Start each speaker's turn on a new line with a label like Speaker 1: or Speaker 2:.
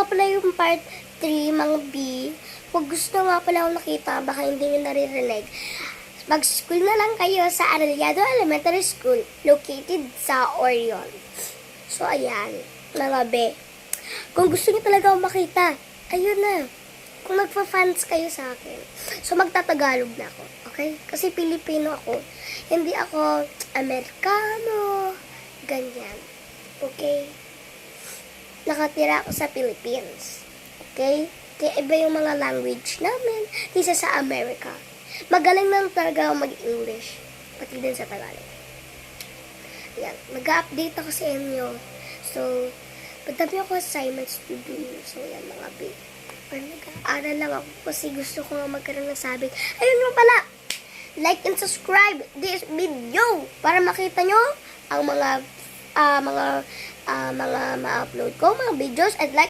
Speaker 1: nga pala yung part 3, mga B. Kung gusto nga pala akong nakita, baka hindi nyo naririnig. Mag-school na lang kayo sa Arellano Elementary School, located sa Orion. So, ayan, mga B. Kung gusto nyo talaga akong makita, ayun na. Kung magpa-fans kayo sa akin, so magtatagalog na ako, okay? Kasi Pilipino ako. Hindi ako Amerikano, ganyan. Okay? Nakatira ako sa Philippines. Okay? Kaya iba yung mga language namin kaysa sa Amerika. Magaling lang talaga ako mag-English, pati din sa Tagalog. Yan. Mag-update ako sa inyo. So, pagdabi ako assignments to do. So, yan mga big. Pero nag-aaral lang ako kasi gusto ko nga magkaroon ng sabit. Ayun mo pala! Like and subscribe this video para makita nyo ang mga ma-upload ko, mga videos, at like